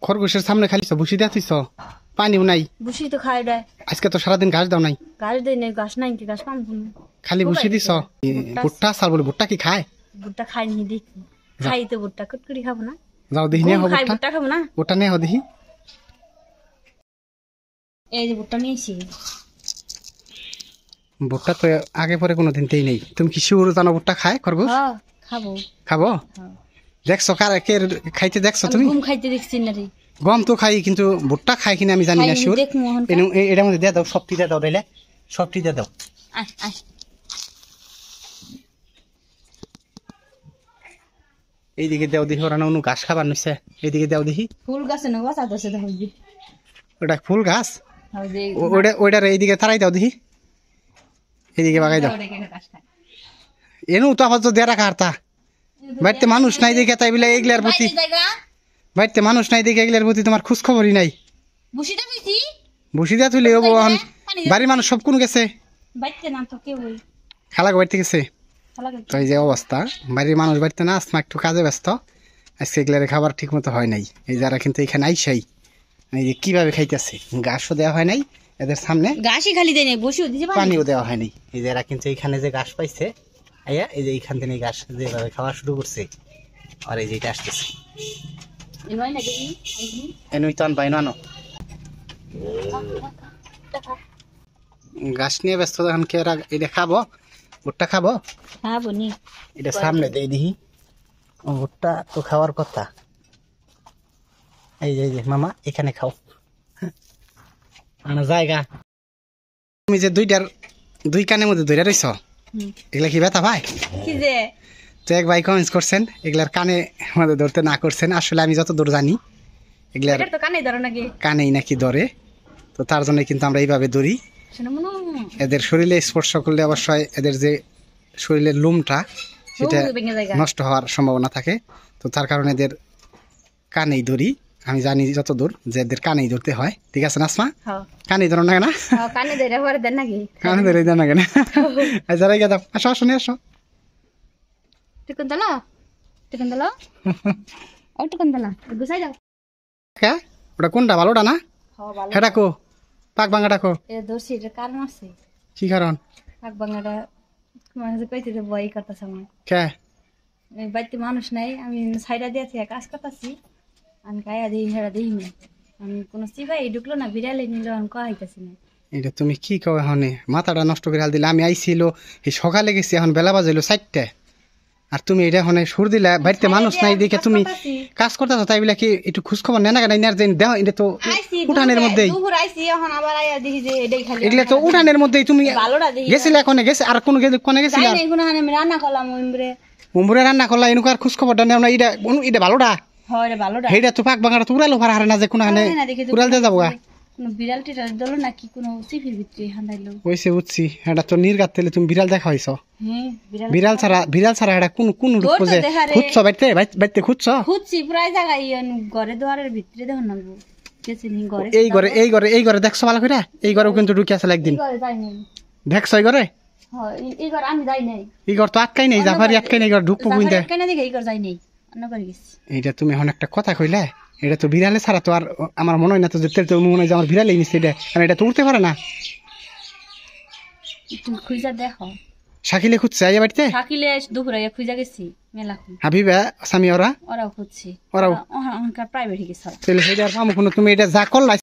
খরগোশের সামনে খালি ভুসি দিয়েছিস, পানিও নাই। ভুসি তো খাই দেয়। আজকে তো সারাদিন ঘাস দাও নাই। ঘাস দেয় নাই, ঘাস নাই কি ঘাস পান খালি ভুসি দিছ। ভুট্টা চাল বলে ভুট্টা কি খায়? ভুট্টা খাই নি দেখি। খাই তো ভুট্টা কুটকুটি খাবো না। যাও দেখি নিয়ে হবে ভুট্টা খাবো না। ওটা নিয়ে হবে দেখি। এই যে ভুট্টা নিয়েছি। ভুট্টা তো আগে পরে কোনোদিন তেই নেই। তুমি কি শিউর জানো ভুট্টা খায় খরগোশ? হ্যাঁ খাবো। খাবো? দেখছো কার কে খাইতে দেখছো তুমি? গম খাইতে দেখছি না রে। গম তো খাই কিন্তু ভুট্টা খাই কিনা আমি জানি না শিউর। এটার মধ্যে দিয়ে দাও, সবটি দিয়ে দাও, দিলে সবটি দিয়ে দাও। এইদিকে দেও দেখি, ওরা অন্য ঘাস খাবার নিচ্ছে। এইদিকে দেও দেখি। ফুল গাছে না গাছ আছে দেখো। ওটা ফুল গাছ? ওইটার এইদিকে তারাই দাও দেখি। এইদিকে বাগাই দাও। এনু তো আবার তো দেয়া রাখা হারতা। বাড়িতে মানুষ নাই দেখে তাই বলে এগুলার প্রতি, বাড়িতে মানুষ নাই দেখে এগুলার প্রতি তোমার খোঁজ খবরই নাই। বসি দিয়া তুলে বাড়ির মানুষ সব কোন গেছে? খালাক বাড়িতে গেছে। তো এই যে অবস্থা, বাড়ির মানুষ বাড়িতে না, আসমা একটু কাজে ব্যস্ত। আজকে এগুলার খাবার ঠিক মতো হয় নাই। এই যারা কিন্তু এখানে আইসাই এই যে কিভাবে খাইতেছে, ঘাসও দেওয়া হয় নাই এদের সামনে, ঘাসই খালি দেয় নাই, বসিও দিছে, পানিও দেওয়া হয় নাই। এই যে এরা কিন্তু এইখানে যে ঘাস পাইছে, আইয়া এই যে এইখান থেকে ঘাস যেভাবে খাওয়া শুরু করছে, আর এই যে এটা আসতেছে। এনুই তো আনবাই না, ঘাস নিয়ে ব্যস্ত যখন কে এটা খাবো, ভুট্টা খাবো, খাবো নি এটা সামনে দেই দিহি। ভুট্টা তো খাওয়ার কথা। এই যে মামা এখানে খাও জায়গা। তুমি যে দুই কানের মধ্যে ধরে রইছ, এগুলা কি ব্যথা ভাই? তো এক ভাই কমেন্টস করছেন এগুলার কানে আমাদের ধরতে না করছেন। আসলে আমি যত দূর জানি এগুলার কানেই নাকি ধরে, তো তার জন্য কিন্তু আমরা এইভাবে ধরি। এদের শরীরে স্পর্শ করলে অবশ্যই এদের যে শরীরের লোমটা সেটা নষ্ট হওয়ার সম্ভাবনা থাকে, তো তার কারণে এদের কানেই ধরি। আমি জানি যত দূর যে এদের কানেই ধরতে হয়। ঠিক আছে না আসমা? কানেই ধরো না কেন? কানে ধরে দেন নাকি? কানে ধরে দেন না কেন? যারা গিয়ে দাও, আসো আসো নিয়ে আসো। ওটা কোনটা ভালোটা না? সেটা কো পাক ভাঙাটা কো। কারণ আছে। কি কারণ? পাক ভাঙাটা কইতে ভয় করতেছে আমার। কে? বাড়িতে মানুষ নাই, আমি সাইডা দিয়েছি কাজ করতেছি, আমি গায়ে দিই হেরা দিই না, আমি কোনো চিবাই ঢুকলো না, বিড়ালে নিল, আমি কইতেছি না। এটা তুমি কি কও? এখন মাথাটা নষ্ট করে হাল দিলে। আমি আইছিল এই সকালে গেছি, এখন বেলা বাজাইলো 4টা, আর তুমি এটা এখন সুর দিলা। বাড়িতে মানুষ নাই দেখে তুমি কাজ করতেছো, তাই বলে কি একটু খোঁজ খবর নেনা কেন? দেখো এটা তো উঠানের মধ্যেই, এগুলা তো উঠানের মধ্যেই তুমি গেছিলে। এখন গেছে আর কোন কোনে গেছিলে? রান্না করলাম উমরে রান্না করলা, এনুকার খোঁজ খবরটা নেও না। এটা ভালোটা সেইটা তো পাক ভাঙাটা তো উড়ালো পারা হারে না, যে কোন উড়াল দিয়ে যাবো। বিড়ালটিটা দল নাকি কোনো চিফির ভিতরে হান্দাইলো হইছে বুঝছি। এটা তো নির্গাত তেলে তুমি বিড়াল দেখা হইছো। বিড়াল ছাড়া এটা কোন খুঁজে খুঁজছো? বাড়িতে খুঁজছি প্রায় জায়গায়, ঘরে দুয়ারের ভিতরে দেখুন না। এই ঘরে দেখছো ভালো করে? এই ঘরেও কিন্তু ঢুকে আছে একদিন, দেখছো? এই ঘরে আমি যাই নাই, এই ঘর তো আটকাই নেই, জাফারি আটকাই নেই, ঢুকবো বুঝতে। এটা তুমি এখন একটা কথা কইলে, এটা তো বিড়ালে ছাড়া তো আর আমার মনে হয় না, তো যেতে মনে হয় যে আমার বিড়ালে নিচ্ছে এটা, কারণ এটা তো উঠতে পারে না। খুঁজা দেখো, শাকিলে খুঁজছে আইয়া বাড়িতে? শাকিলে দুপুরে খুঁজা গেছি মেলা, হাবিবা স্বামী ওরাও খুঁজছি, ওরাও প্রাইভেট গেছে। তাহলে সেটা আর পাবো কোনো? তুমি এটা যা করলা